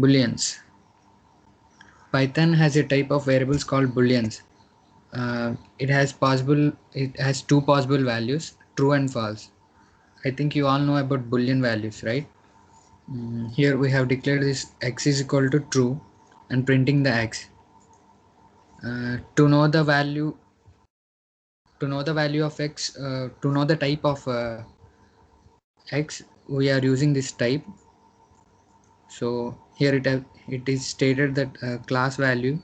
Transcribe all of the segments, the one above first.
Booleans. Python has a type of variables called booleans. It has two possible values, true and false. I think you all know about boolean values, right? Here we have declared this x is equal to true and printing the x. To know the value of x, to know the type of x, we are using this type. So here it is stated that class value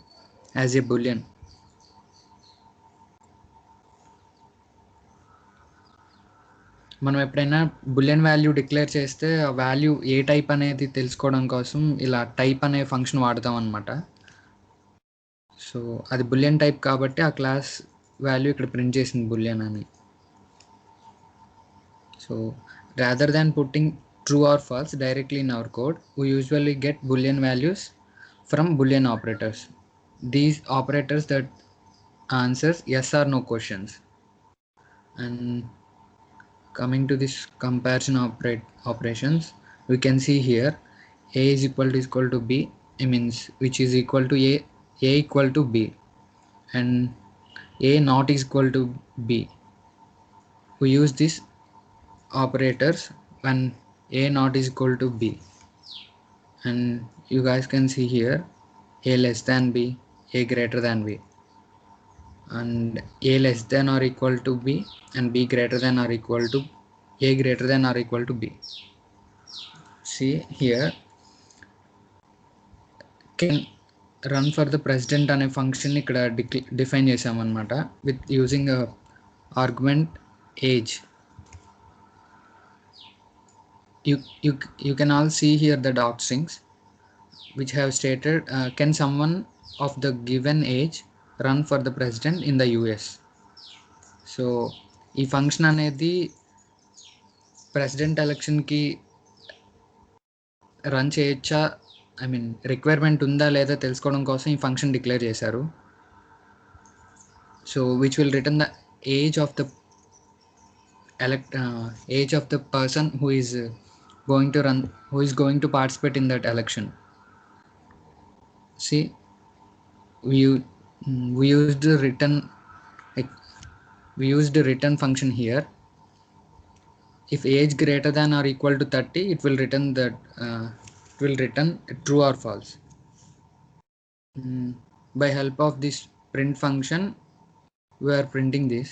as a boolean. మనం ఎప్పుడైనా bullion value declare చేస్తే ఆ value ఏ type అనేది తెలుసుకోవడం కోసం ఇలా type అనే function వాడతాం అనమాట. సో అది బులియన్ టైప్ కాబట్టి ఆ క్లాస్ వాల్యూ ఇక్కడ ప్రింట్ చేసింది బులియన్ అని. So rather than putting true or false directly in our code, we usually get boolean values from boolean operators. These operators that answers yes or no questions. And coming to this comparison operations, we can see here a is equal to b, it means which is equal to a equal to b, and a not is equal to b. We use these operators when a not is equal to b, and you guys can see here a less than b, a greater than b, and a less than or equal to b and b greater than or equal to a greater than or equal to b. See here, can run for the president అనే function ఇక్కడ define చేసామన్నమాట with using argument age. You can all see here the dot strings which have stated can someone of the given age run for the president in the US. So ఈ function అనేది president ఎలక్షన్కి run చేయొచ్చా, I mean requirement ఉందా లేదా తెలుసుకోవడం కోసం ఈ function declare చేశారు. So which will return the age of the person who is going to participate in that election. See, we used the return function here. If age greater than or equal to 30, it will return true or false. By help of this print function, we are printing this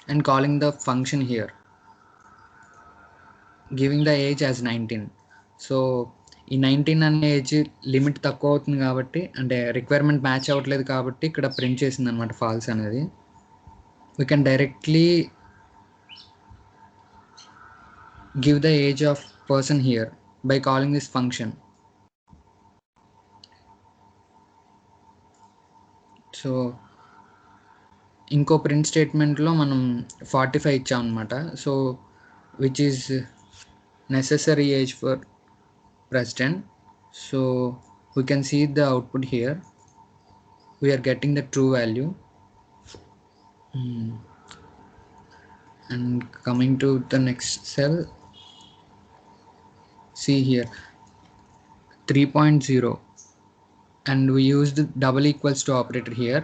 and calling the function here, giving the age as 19. So ఈ 19 అనే age limit తక్కువ అవుతుంది కాబట్టి, అంటే requirement match అవ్వట్లేదు కాబట్టి ఇక్కడ print చేసింది అనమాట ఫాల్స్ అనేది. We can directly give the age of person here by calling this function. So ఇంకో ప్రింట్ స్టేట్మెంట్లో మనం 45 ఇచ్చాం అనమాట. So which is necessary age for president. So we can see the output here. We are getting the true value. And coming to the next cell, see here 3.0, and we used double equals to operator here,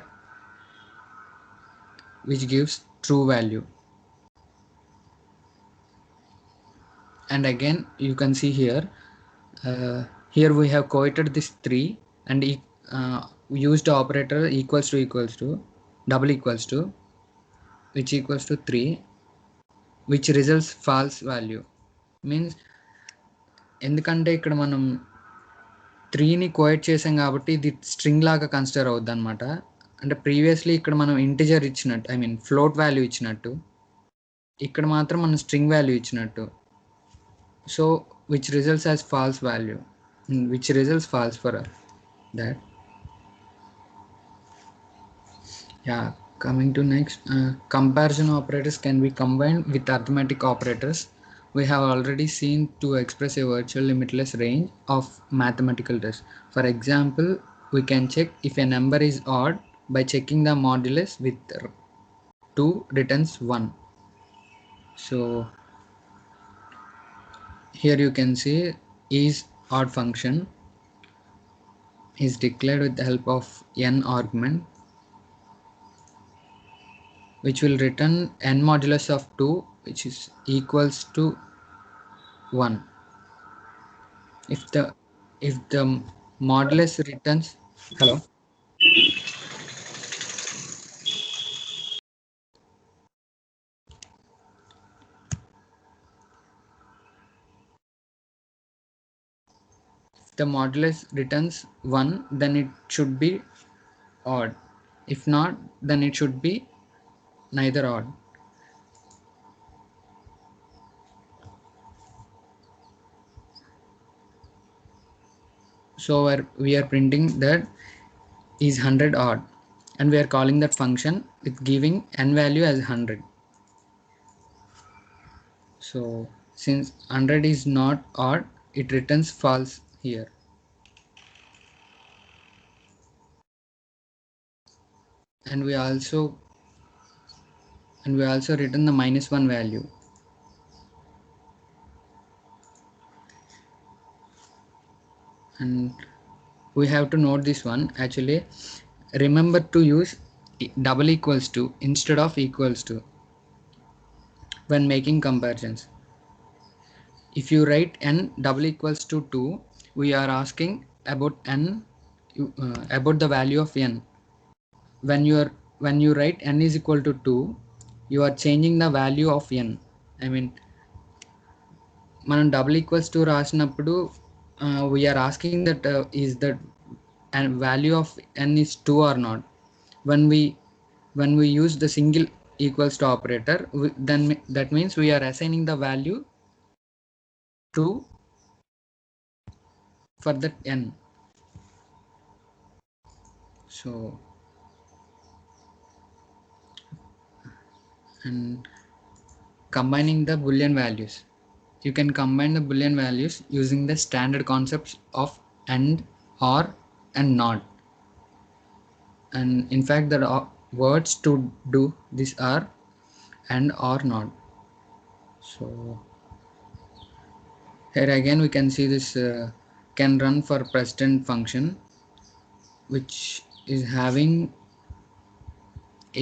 which gives true value. And again you can see here we have quoted this 3 and we used the operator equals to double equals to, which equals to 3, which results false value. Means ఎందుకంటే ఇక్కడ మనం 3ని కోయట్ చేసాం కాబట్టి ఇది string లాగా consider అవుద్ది అనమాట. అంటే ప్రీవియస్లీ ఇక్కడ మనం ఇంటిజర్ ఇచ్చినట్టు, ఐ మీన్ ఫ్లోట్ వాల్యూ ఇచ్చినట్టు, ఇక్కడ మాత్రం మనం స్ట్రింగ్ వాల్యూ ఇచ్చినట్టు. So which results as false value, which results false for that. Yeah, coming to next, comparison operators can be combined with arithmetic operators. We have already seen to express a virtual limitless range of mathematical tests. For example, we can check if a number is odd by checking the modulus with 2 returns 1. So here you can see is odd function is declared with the help of n argument, which will return n modulus of 2, which is equals to 1. If the modulus returns, hello, if the modulus returns 1, then it should be odd. If not, then it should be neither odd. So we are printing that is 100 odd, and we are calling that function with giving n value as 100. So since 100 is not odd, it returns false here. And we also return the -1 value. And we have to note this one. Actually, remember to use double equals to instead of equals to when making comparisons. If you write n double equals to 2, we are asking about n, about the value of n. When you write n is equal to 2, you are changing the value of n. I mean, మనం double equals to రాసినప్పుడు we are asking that is that and value of n is 2 or not. When we use the single equals to operator, then that means we are assigning the value to for that n. So and combining the boolean values, you can combine the boolean values using the standard concepts of and, or, and not. And in fact, the words to do this are and or not. So here again we can see this can run for president function, which is having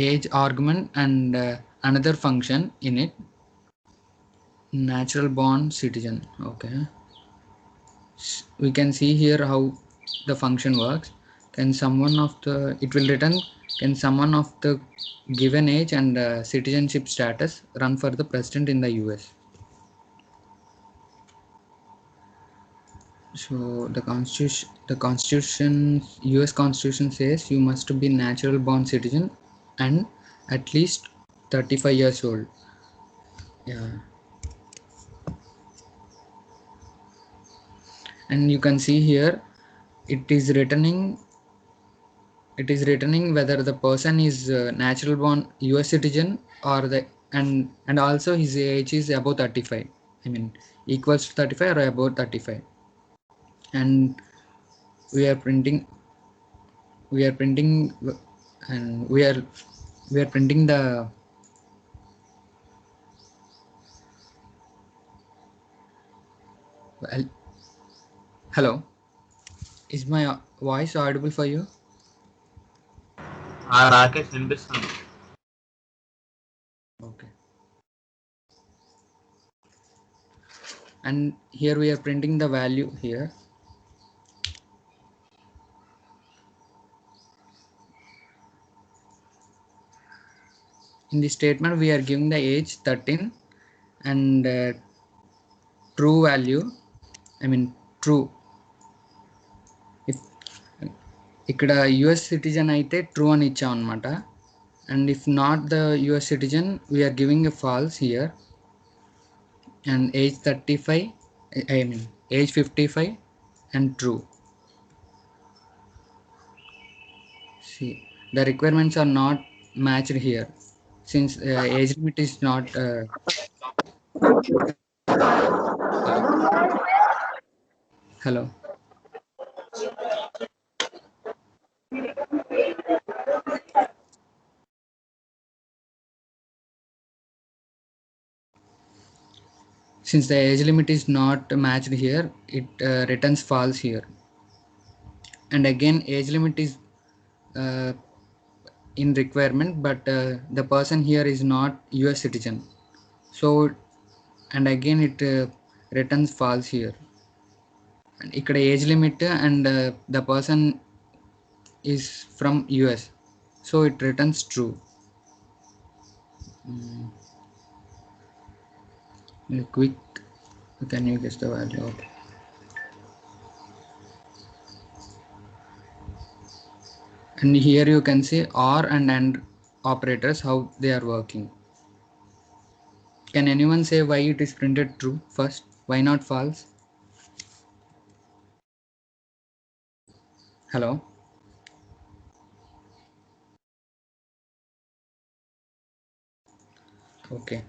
age argument and another function in it, natural born citizen. Okay, we can see here how the function works. Can someone of the it will return, can someone of the given age and citizenship status run for the president in the US? So the constitution, US constitution says you must be natural born citizen and at least 35 years old. Yeah, and you can see here it is returning whether the person is natural born US citizen or the and also his age is above 35. I mean, equals to 35 or above 35. And we are printing we are printing and we are printing the well, hello, is my voice audible for you? Rakesh వినిపిస్తుంది. Okay. And here we are printing the value here. In the statement we are giving the age 13 and true value, I mean true. If ఇక్కడ US citizen అయితే true అని ఇచ్చాం అనమాట. And if not the US citizen we are giving a false here. And age 35, I mean age 55 and true. See, the requirements are not matched here since age limit is not hello. Since the age limit is not matched here, it returns false here. And again, age limit is uh, in requirement, but the person here is not US citizen. So, and again it returns false here. And ఇక్కడ age limit and the person is from US, so it returns true. Quick, can you guess the value of? And here you can see or and AND operators, how they are working. Can anyone say why it is printed true first? Why not false? Hello? Okay.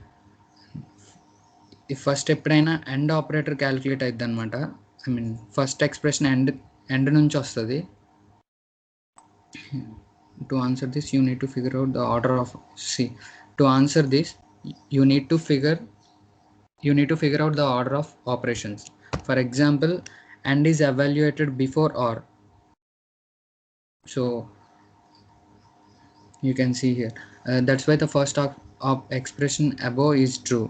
If first ఎప్పుడైనా AND operator calculate అవుతుంది అనమాట. I mean first expression end నుంచి వస్తుంది. To answer this, you need to figure out the order of to answer this, you need to figure out the order of operations. For example, AND is evaluated before OR. So you can see here, that's why the first of expression above is true.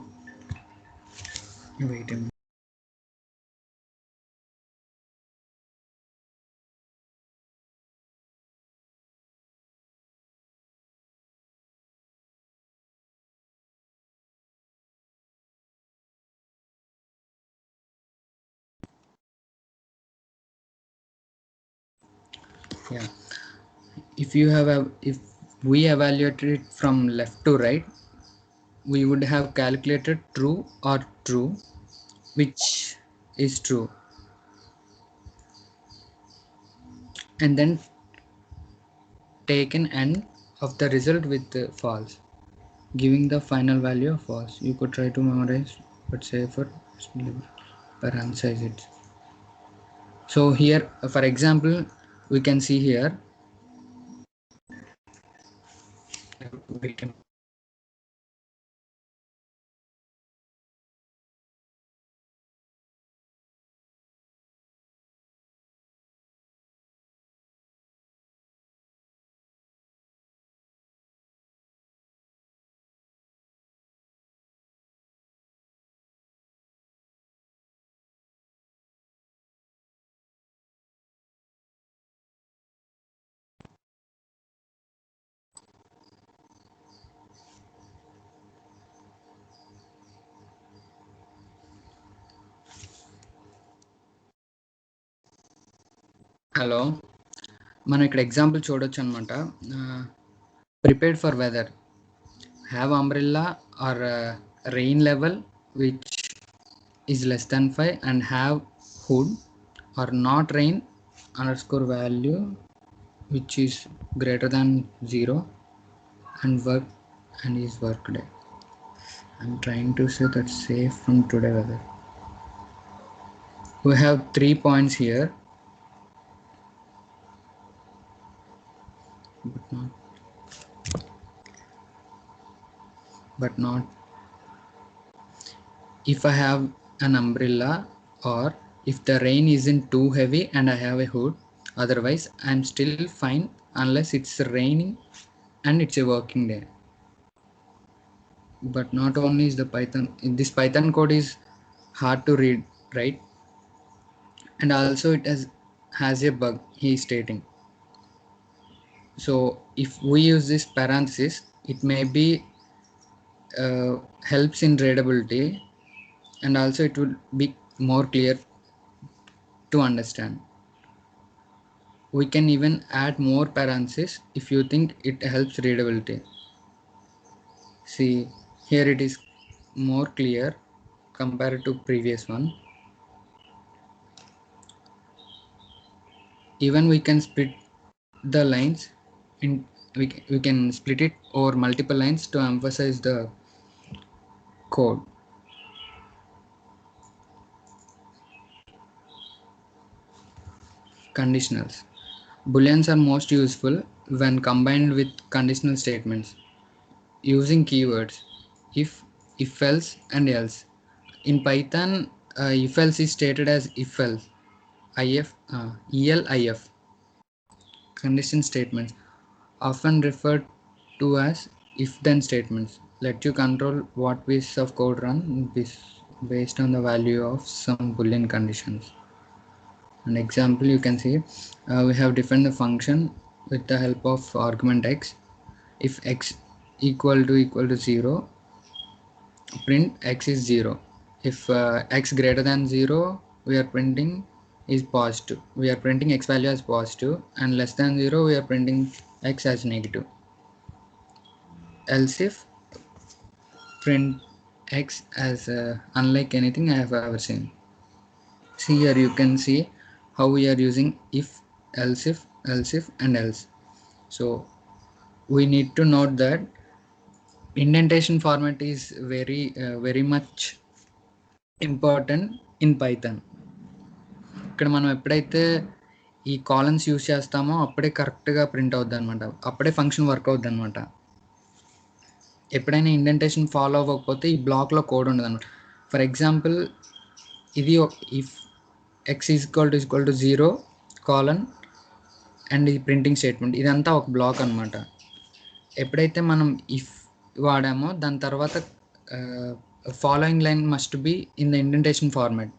Wait a minute. Yeah, if we evaluated it from left to right, we would have calculated true or true, which is true, and then taken end of the result with false, giving the final value of false. You could try to memorize, but safer parenthesize it. So here, for example, we can see here. Hello, మనం ఇక్కడ example చూడొచ్చు అనమాట. Prepared for weather, have umbrella or rain level which is less than 5 and have hood, or not rain underscore value which is greater than 0 and work and is work day. I'm trying to say that safe from today weather. We have 3 points here, but not if I have an umbrella, or if the rain isn't too heavy and I have a hood. Otherwise I'm still fine unless it's raining and it's a working day. But not only is the Python, this Python code is hard to read, right? And also it has a bug, he is stating. So if we use this parenthesis, it may be helps in readability, and also it will be more clear to understand. We can even add more parentheses if you think it helps readability. See, here it is more clear compared to previous one. Even we can split the lines in, we can split it over multiple lines to emphasize the code. Conditionals. Booleans are most useful when combined with conditional statements using keywords if else and else. In Python, if else is stated as if else, if condition statements, often referred to as if then statements, let you control what piece of code run based on the value of some boolean conditions. An example you can see, we have defined the function with the help of argument x. If x equal to 0, print x is 0. If x greater than 0, we are printing is positive. We are printing x value as positive, and less than 0, we are printing x as negative. Else if print x as unlike anything I have ever seen. See here you can see how we are using if, else if and else. So we need to note that indentation format is very much important in Python. ఇక్కడ మనం ఎప్పుడైతే ఈ columns use చేస్తామో అప్పుడే కరెక్ట్గా print అవుద్ది అనమాట, అప్పుడే ఫంక్షన్ వర్క్ అవుద్ది అనమాట. ఎప్పుడైనా ఇండెంటేషన్ ఫాలో అవ్వకపోతే ఈ బ్లాక్లో కోడ్ ఉండదు అనమాట. ఫర్ ఎగ్జాంపుల్ ఇది if X equal to 0 colon and ఈ ప్రింటింగ్ స్టేట్మెంట్, ఇదంతా ఒక బ్లాక్ అనమాట. ఎప్పుడైతే మనం ఇఫ్ వాడామో దాని తర్వాత following line must be in the indentation format.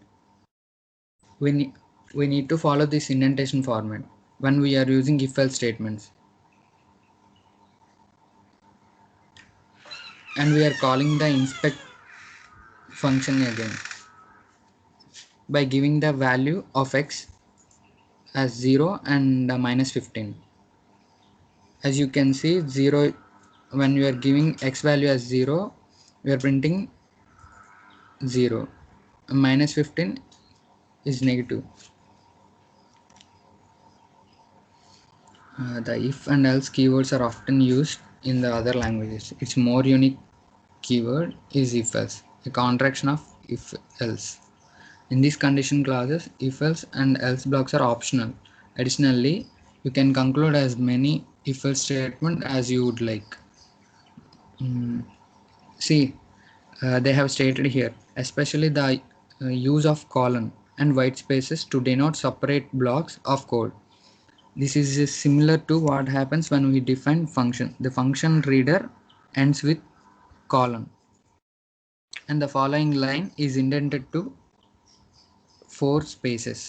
We need to follow this indentation format when we are using if else statements, and we are calling the inspect function again by giving the value of x as 0 and minus 15. As you can see, 0, when we are giving x value as 0, we are printing 0, minus 15 is negative. The if and else keywords are often used in the other languages. Its more unique keyword is if else, a contraction of if else. In these condition clauses, if else and else blocks are optional. Additionally, you can conclude as many if else statement as you would like. See, they have stated here, especially the use of colon and white spaces to denote separate blocks of code. This is similar to what happens when we define function. The function reader ends with colon, and the following line is indented to 4 spaces.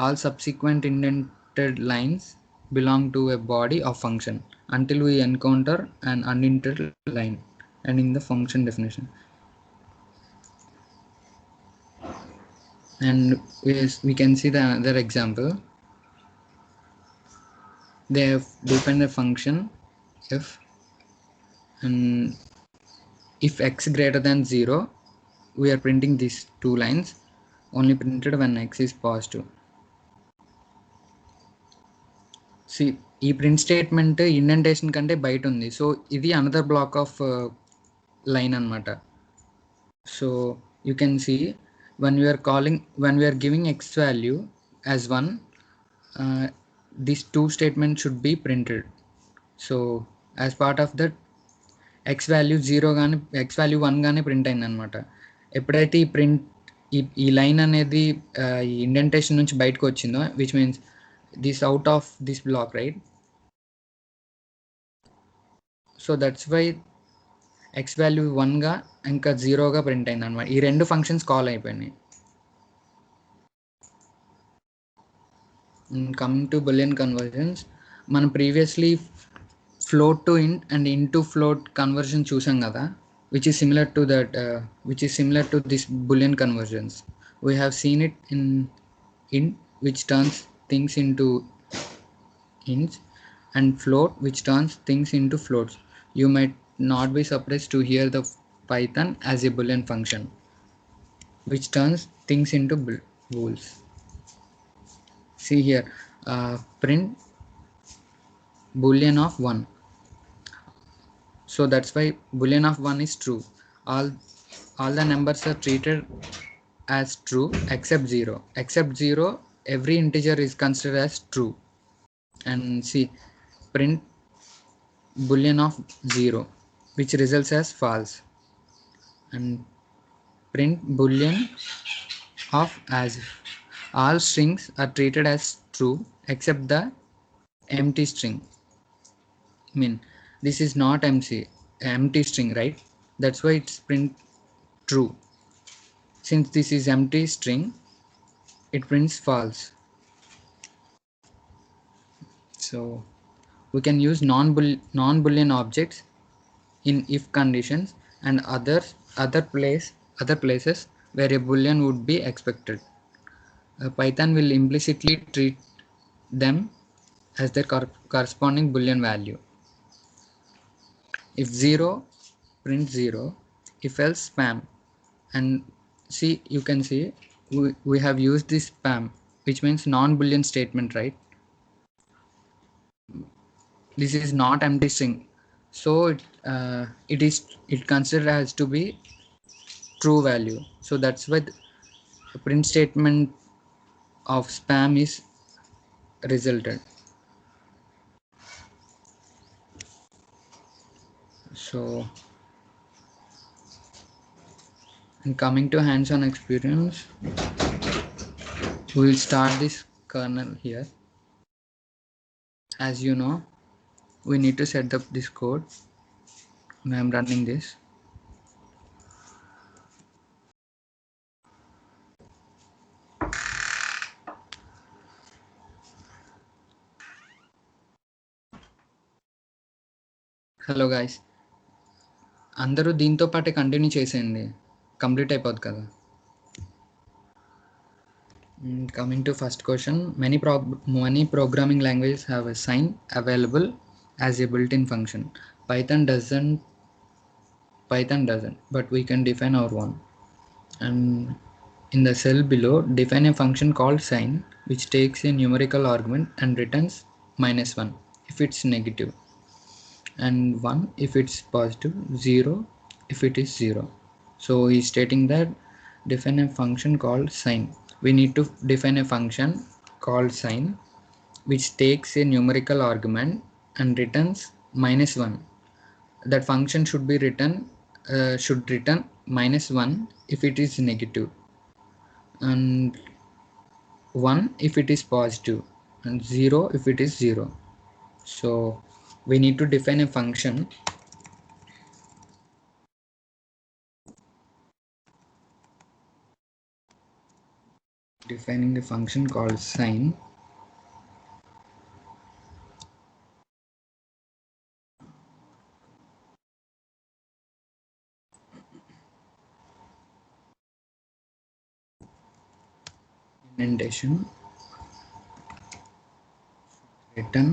All subsequent indented lines belong to a body of function until we encounter an unindented line and in the function definition. And we can see the other example. They have defined a function f, and if x greater than 0, we are printing these 2 lines, only printed when x is positive. See, ఈ print statement indentation కంటే బయట ఉంది, so ఇది another block of line అనమాట. So you can see when we are giving x value as 1, these 2 statements should be printed. So as part of that, x value 0 కానీ x value 1 కానీ print అయింది అనమాట. ఎప్పుడైతే ఈ print ఈ line అనేది ఈ ఇండెంటేషన్ నుంచి బయటకు వచ్చిందో, which means this out of this block, right? So that's why x value 1గా ఇంకా 0గా ప్రింట్ అయింది అనమాట. ఈ 2 ఫంక్షన్స్ కాల్ అయిపోయినాయి. కమింగ్ టు బూలియన్ కన్వర్జన్స్, మనం previously float to int and int to float conversion చూసాం కదా, which is similar to this boolean conversions. We have seen it in int, which turns things into ints, and float, which turns things into floats. You might not be surprised to hear the Python as a boolean function, which turns things into bools. See here, print boolean of 1. So that's why boolean of 1 is true. All the numbers are treated as true except 0. Except 0, every integer is considered as true. And see, print boolean of 0, which results as false. And print boolean of as if. All strings are treated as true except the empty string. This is not empty string, right? That's why it's print true. Since this is empty string, it prints false. So we can use non-boolean objects in if conditions and other places where a boolean would be expected. Python will implicitly treat them as their corresponding boolean value. If 0, print 0. If else, spam. And see, you can see we have used this spam, which means non-boolean statement, right? This is not empty string, so it considered as to be true value. So that's why the print statement of spam is resulted. So, and coming to hands-on experience, we will start this kernel here. As you know, we need to set up this code. I am running this. Hello guys, అందరూ దీంతో పాటే continue చేసేయండి, complete అయిపోద్ది కదా. Coming to first question, many programming languages have a sign available as a built-in function. Python doesn't, but we can define our one. And in the cell below, define a function called sign, which takes a numerical argument and returns -1 if it's negative, and 1 if it's positive, 0 if it is 0. So he's stating that define a function called sign. We need to define a function called sign which takes a numerical argument and returns -1. That function should be return -1 if it is negative, and 1 if it is positive, and 0 if it is 0. So we need to define a function defining a function called sign. Indentation, return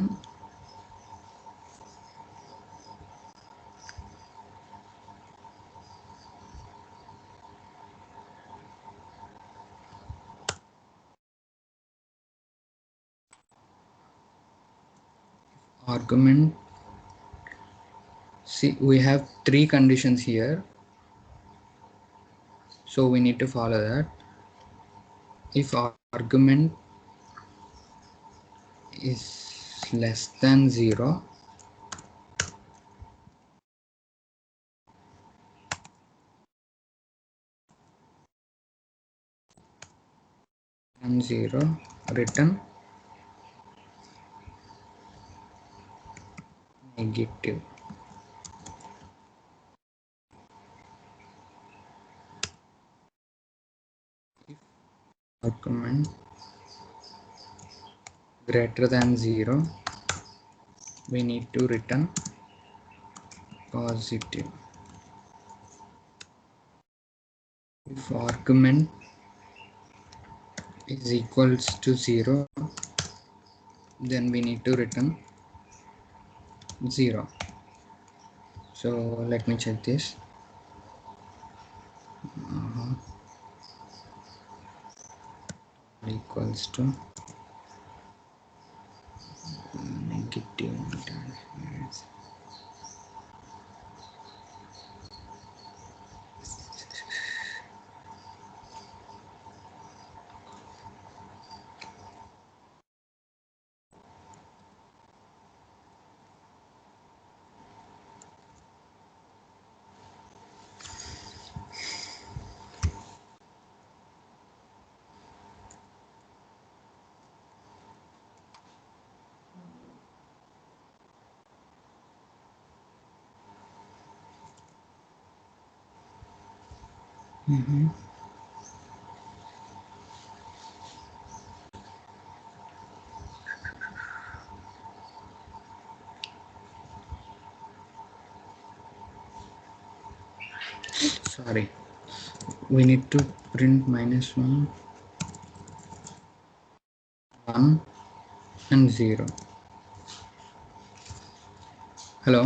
argument. See, we have 3 conditions here, so we need to follow that. If argument is less than 0, and 0, return negative. If argument greater than 0, we need to return positive. If argument is equals to 0, then we need to return 0. So let me check this. Equals to negative. Sorry, we need to print -1, 1 and 0. Hello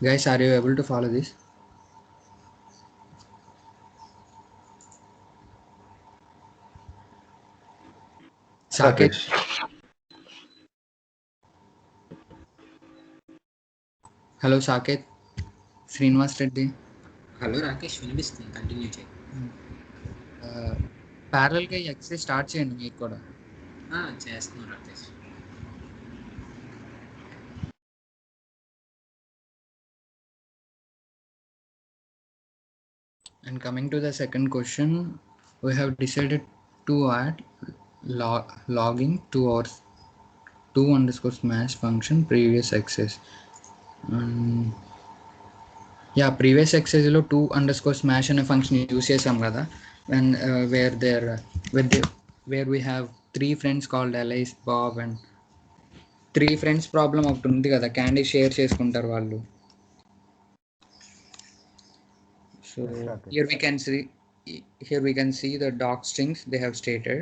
guys, are you able to follow this? Saket, Rakesh. hello Saket, Srinivas Reddy. Hello Rakesh వినిపిస్తుంది, continue చేయి. ప్యారల్గా ఈ exercise start చేయండి మీరు కూడా. చేస్తున్నాను Rakesh. And coming to the second question, we have decided to add logging to our 2_smash function previous access. Previous access లో 2_smash అనే function use చేసాం కదా, when where we have 3 friends called Alice, Bob and 3 friends problem ఒకటి ఉంది కదా, candy share చేసుకుంటారు వాళ్ళు. So here we can see the doc strings they have stated.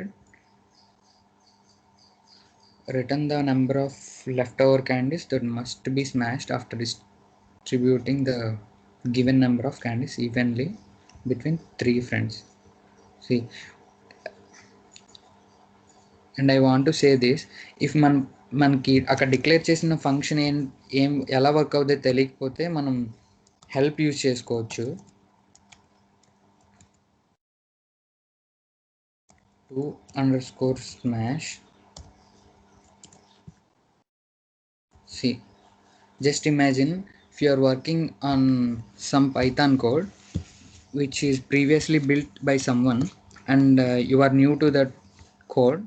Return the number of leftover candies that must be smashed after distributing the given number of candies evenly between 3 friends. See, and I want to say this, if మనకి అక్కడ declare చేసిన function ఏం ఎలా work అవుతుందో తెలియకపోతే మనం help use చేసుకోవచ్చు. 2_smash. See, just imagine if you are working on some Python code which is previously built by someone and you are new to that code.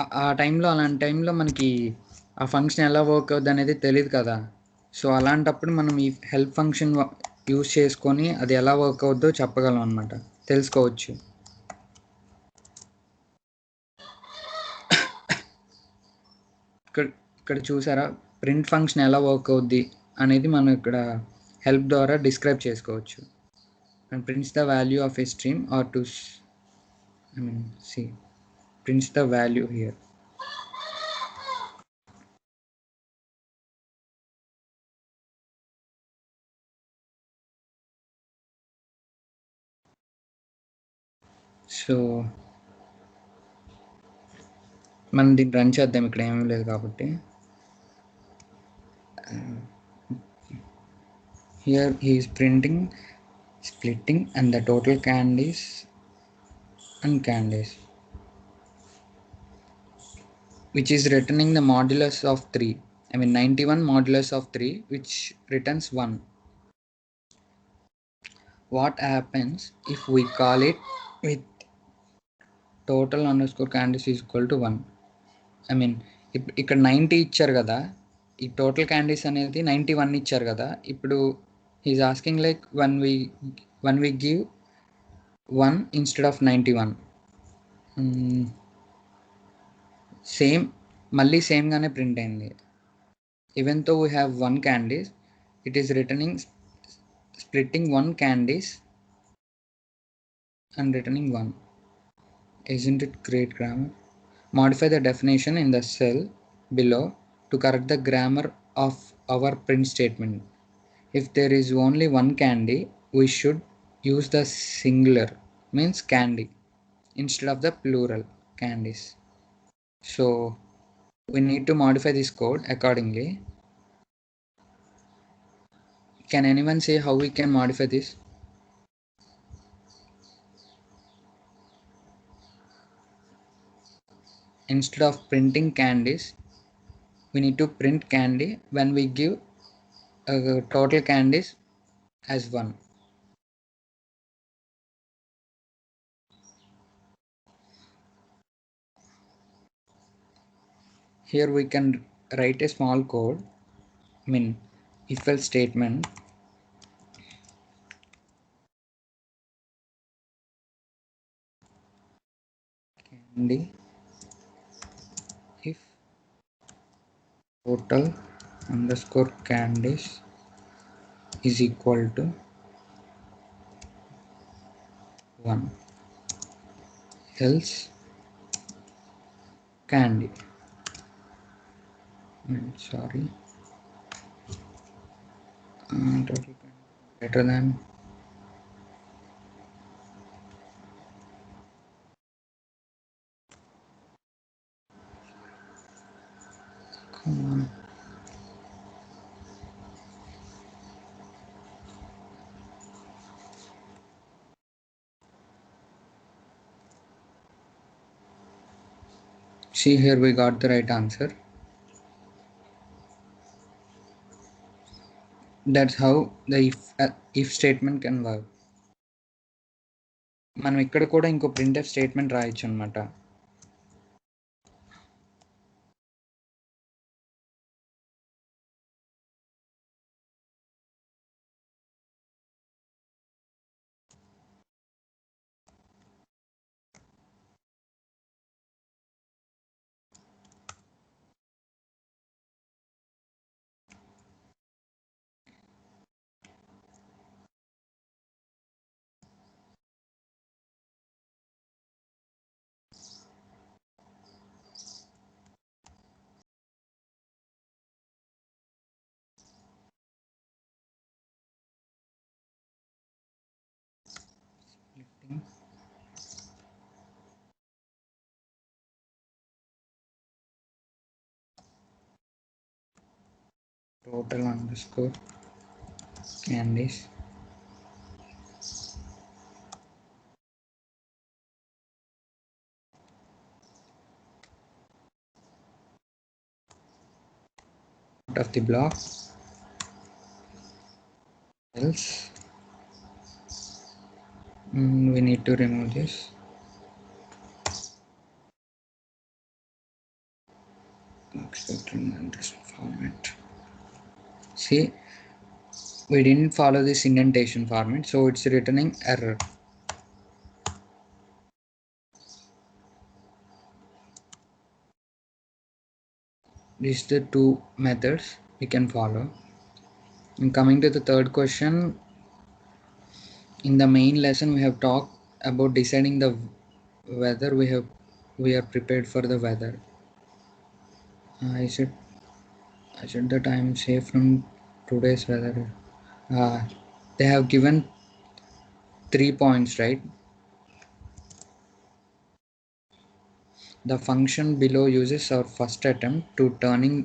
అలాంటి టైంలో మనకి ఆ ఫంక్షన్ ఎలా వర్క్ అవుద్ది అనేది తెలియదు కదా. సో అలాంటప్పుడు మనం ఈ హెల్ప్ ఫంక్షన్ యూజ్ చేసుకొని అది ఎలా వర్క్ అవుద్దో చెప్పగలం అనమాట, తెలుసుకోవచ్చు. ఇక్కడ చూసారా, ప్రింట్ ఫంక్షన్ ఎలా వర్క్ అవుద్ది అనేది మనం ఇక్కడ హెల్ప్ ద్వారా డిస్క్రైబ్ చేసుకోవచ్చు. And prints the value of a stream are to prints the value here. So మనం దీన్ని రన్ చేద్దాం, ఇక్కడ ఏమీ లేదు కాబట్టి. Here he is printing, splitting and the total candies and candies, which is returning the modulus of 3. 91 modulus of 3, which returns 1. What happens if we call it with total_candies is equal to 1? ఇక్కడ 90 ఇచ్చారు కదా, ఈ total candies అనేది 91 ఇచ్చారు కదా. ఇప్పుడు he's asking like one we give 1 instead of 91. మళ్ళీ సేమ్గానే ప్రింట్ అయింది. Even though we have 1 candies, it is returning splitting 1 candies and returning 1. Isn't it great grammar? Modify the definition in the cell below to correct the grammar of our print statement. If there is only 1 candy, we should use the singular, means candy, instead of the plural, candies. So we need to modify this code accordingly. Can anyone say how we can modify this? Instead of printing candies, we need to print candy when we give total candies as 1. Here we can write a small code, if else statement. candy if total underscore candies is equal to 1, else candy, sorry, total candy greater than, come on, see here we got the right answer. That's how the if statement can work. మనం ఇక్కడ కూడా ఇంకో printf statement రాయొచ్చు అనమాట. Total underscore candies out of the block, else we need to remove this. Expecting this format. See, we didn't follow this indentation format, so it's returning error. These are the two methods we can follow. And coming to the third question, in the main lesson we have talked about deciding the whether we are prepared for the weather. I said that I am safe from today's weather. They have given 3 points, right? The function below uses our first attempt to turning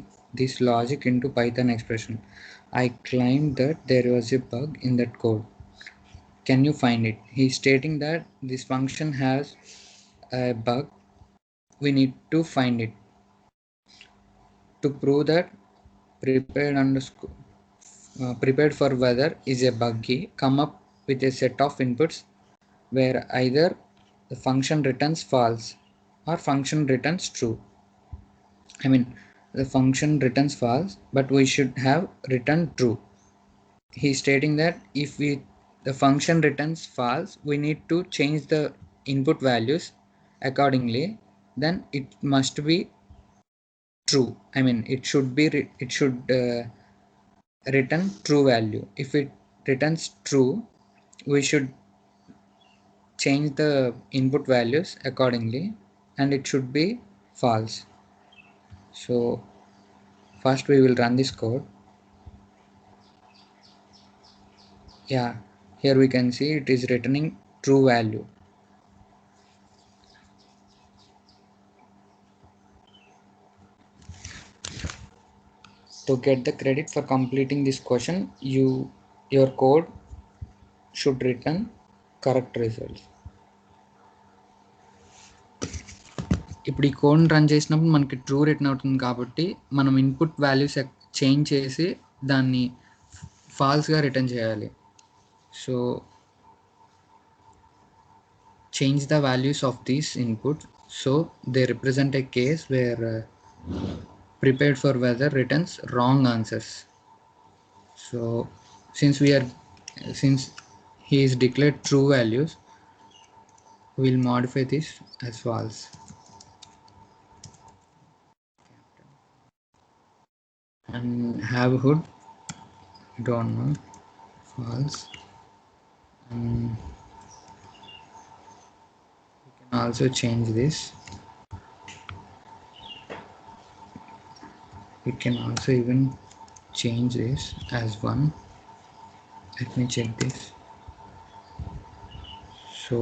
this logic into Python expression. I claimed that there was a bug in that code. Can you find it? He's stating that this function has a bug. We need to find it. To prove that prepared for weather is a buggy, come up with a set of inputs where either the function returns false or function returns true. I mean, the function returns false, but we should have returned true. He's stating that if the function returns false, we need to change the input values accordingly. Then it must be true. I mean, it should return true value. If it returns true, we should change the input values accordingly, and it should be false. So first we will run this code. Yeah, here we can see it is returning true value. To get the credit for completing this question, your code should return correct results. ఇప్పుడు ఈ కోడ్ని run చేసినప్పుడు మనకి true return అవుతుంది కాబట్టి మనం input values change చేసి దాన్ని ఫాల్స్గా రిటర్న్ చేయాలి. So change the values of these inputs so they represent a case where prepared for weather returns wrong answers. So since he is declared true values, we'll modify this as false. and have hood, don't know, false. And we can also change this. We can also even change this as 1. Let me check this. So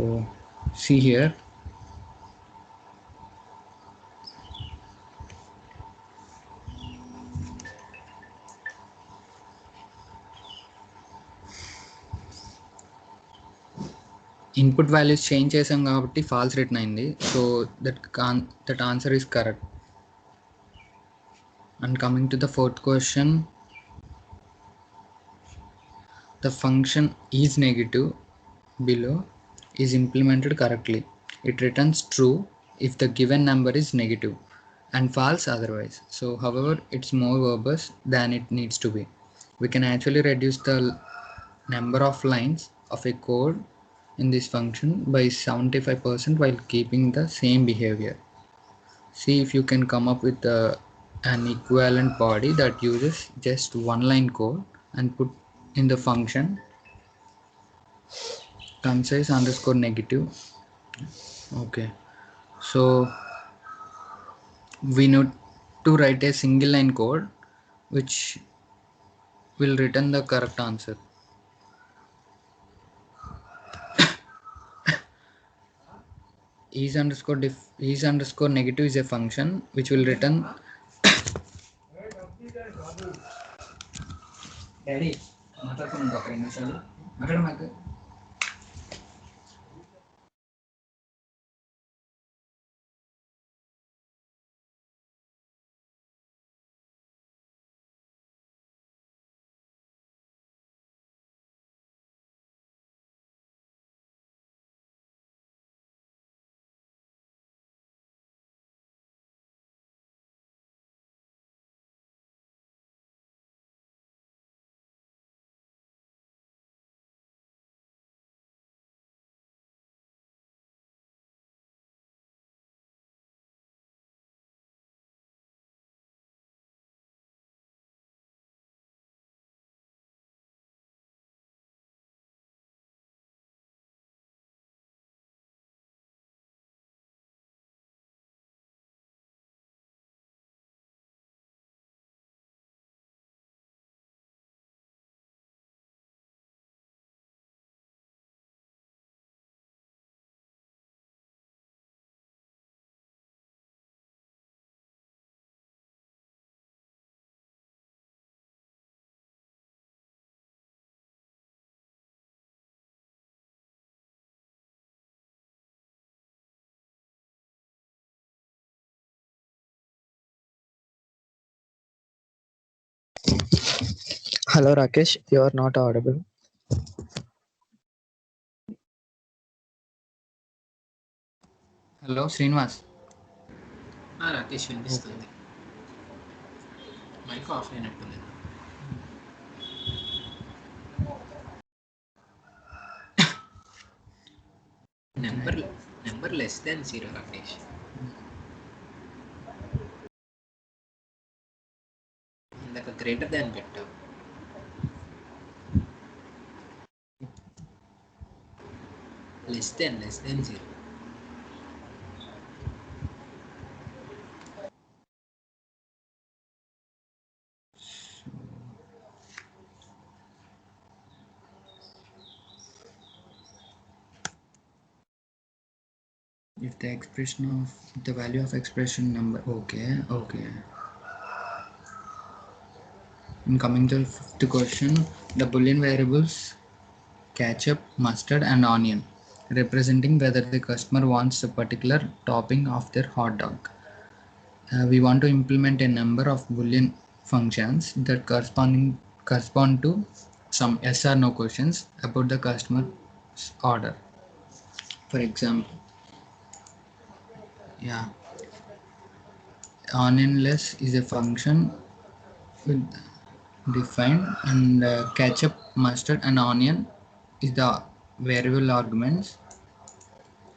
see here, input values change చేసాం కాబట్టి false written అయింది. So that answer is correct. And coming to the fourth question, the function is negative below is implemented correctly. It returns true if the given number is negative and false otherwise. So however, it's more verbose than it needs to be. We can actually reduce the number of lines of a code in this function by 75% while keeping the same behavior. See if you can come up with an equivalent body that uses just one line code and put in the function concise underscore negative. Okay, so we need to write a single line code which will return the correct answer. Is underscore negative is a function which will return daddy మాట్లాడుకుంటా ఒక 2 నిమిషాలు అక్కడ మాకు. Hello Rakesh, you are not audible. Hello Srinivas. Rakesh వినిపిస్తుంది. Mic off అయినట్టుంది. Number less than 0 Rakesh. ఇందాక greater than పెట్టావు. Less than 0. If the expression of the value of expression number, okay. And coming to the fifth question, the boolean variables ketchup, mustard and onion representing whether the customer wants a particular topping of their hot dog. We want to implement a number of boolean functions that correspond to some yes or no questions about the customer's order. For example, onionless is a function with defined, and ketchup, mustard and onion is the variable arguments.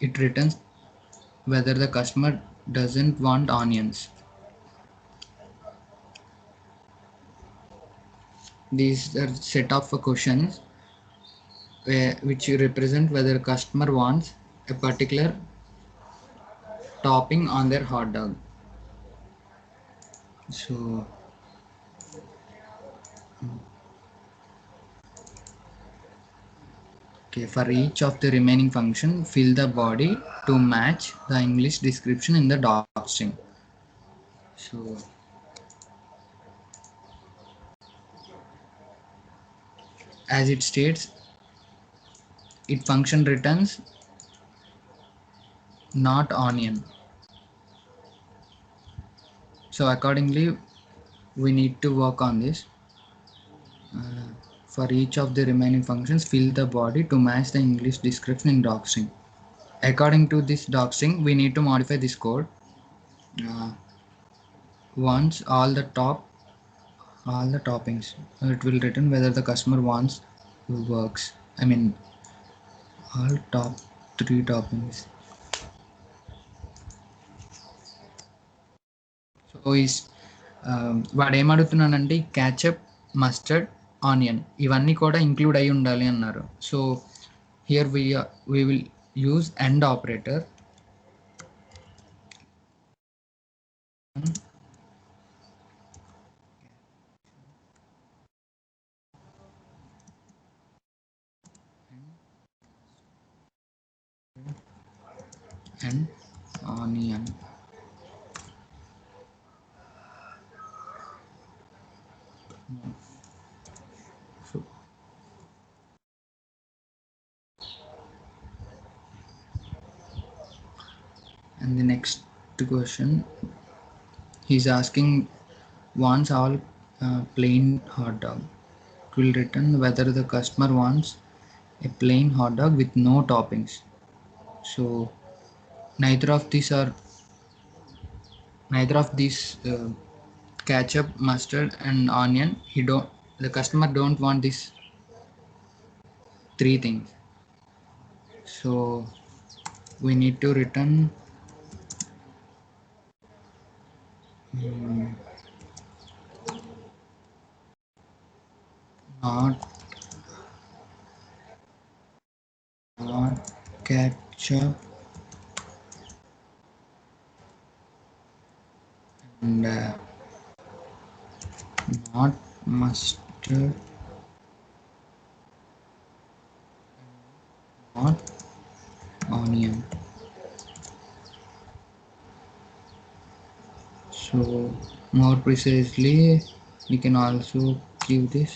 It returns whether the customer doesn't want onions. these are set of questions which represent whether customer wants a particular topping on their hot dog. So okay, for each of the remaining function, fill the body to match the English description in the docstring. So as it states, it function returns not onion. So accordingly, we need to work on this. For each of the remaining functions, fill the body to match the English description in docstring. According to this docstring, we need to modify this code. Once all the toppings, it will return whether the customer wants works. I mean all top 3 toppings. So వాడు ఏమడుగుతున్నానంటే catch up, mustard, onion ఇవన్నీ కూడా include అయి ఉండాలి అన్నారు. So here we will use AND operator. And onion. So and the next question, he's asking wants all plain hot dog. It will return whether the customer wants a plain hot dog with no toppings. So neither of these ketchup, mustard and onion, the customer don't want these 3 things. So we need to return not ketchup and not mustard, not onion. So more precisely, we can also give this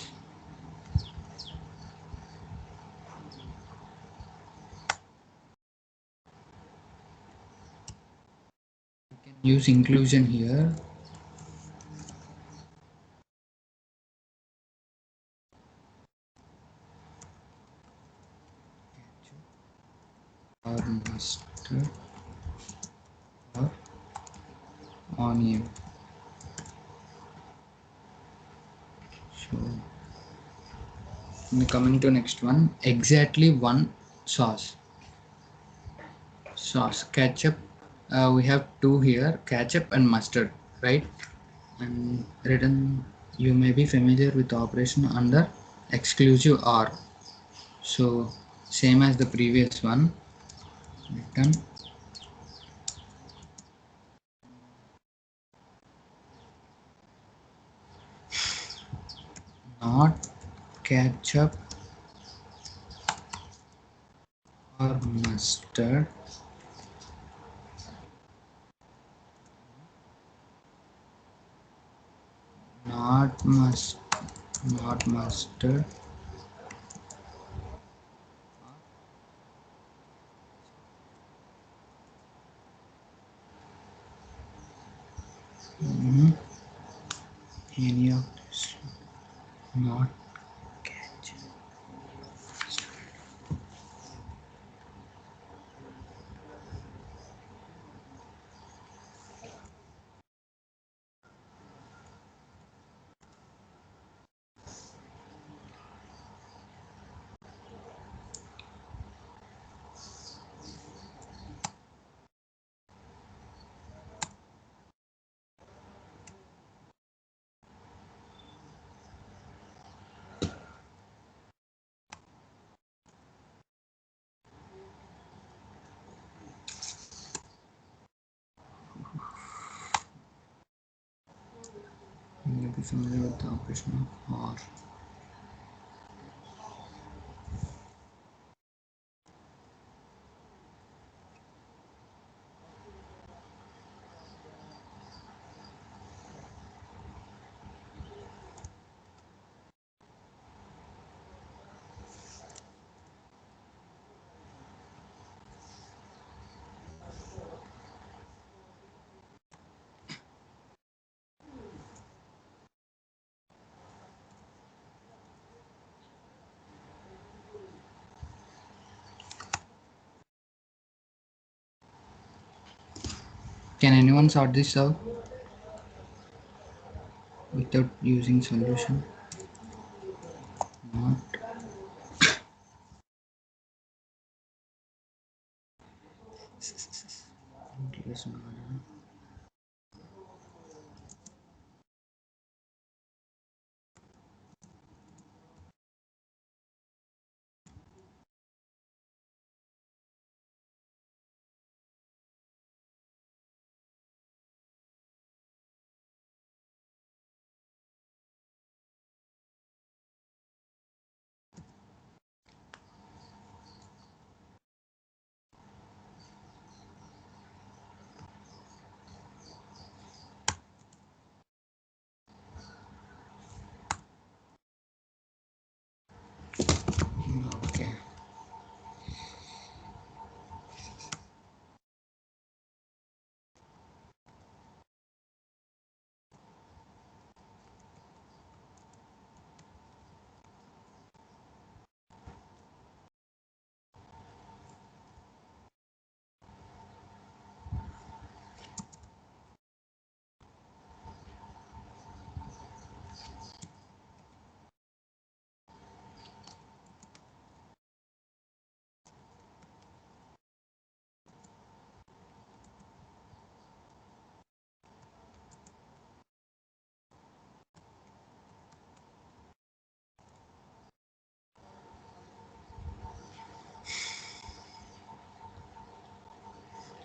use inclusion here. Or mustard or onion. So coming to next one, exactly one sauce ketchup. We have 2 here, ketchup and mustard, right? And written, you may be familiar with the operation under exclusive or. So same as the previous one, written not ketchup or mustard, not mustard any of this, not ketchup. is only with the operation of OR. Can anyone sort this out without using solution? Not. Yes, no. Okay.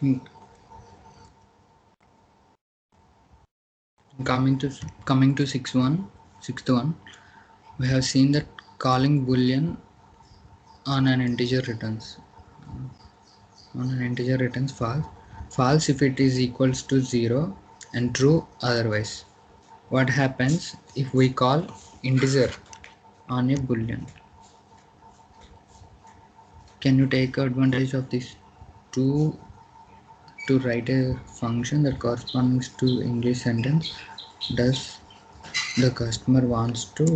Hmm. Coming to sixth one, we have seen that calling boolean on an integer returns false. False if it is equals to 0 and true otherwise. What happens if we call integer on a boolean? Can you take advantage of this to write a function that corresponds to English sentence? Does the customer wants to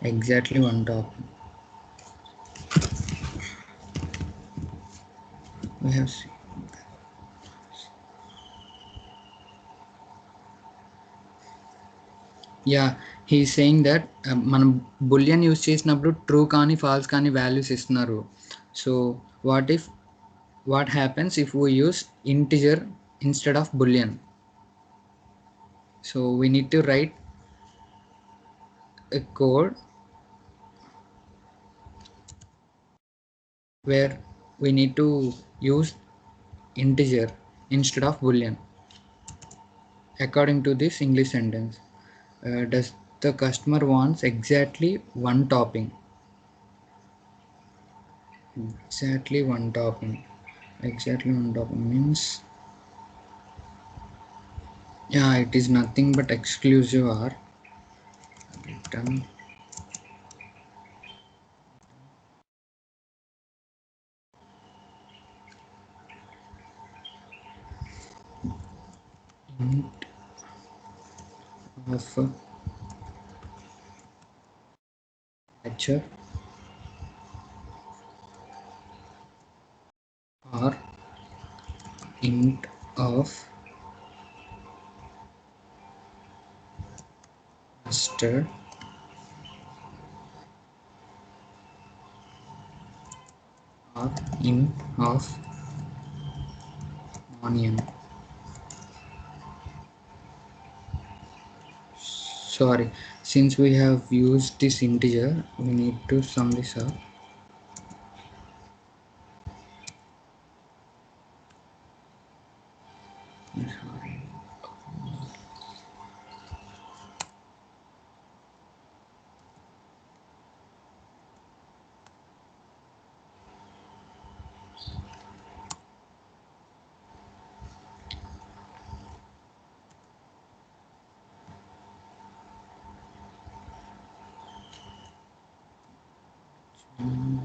exactly one top? We have seen. Yeah, he's saying that మనం bullion use చేసినప్పుడు true కానీ falls కానీ values ఇస్తున్నారు. So what happens if we use integer instead of boolean? So we need to write a code where we need to use integer instead of boolean according to this English sentence. Does the customer wants exactly one topping? Exactly one topping. Exactly one topping means, yeah, it is nothing but exclusive or return int of lecture or int of mustard or int of onion. Sorry, since we have used this integer, we need to sum this up. Sorry. Mm.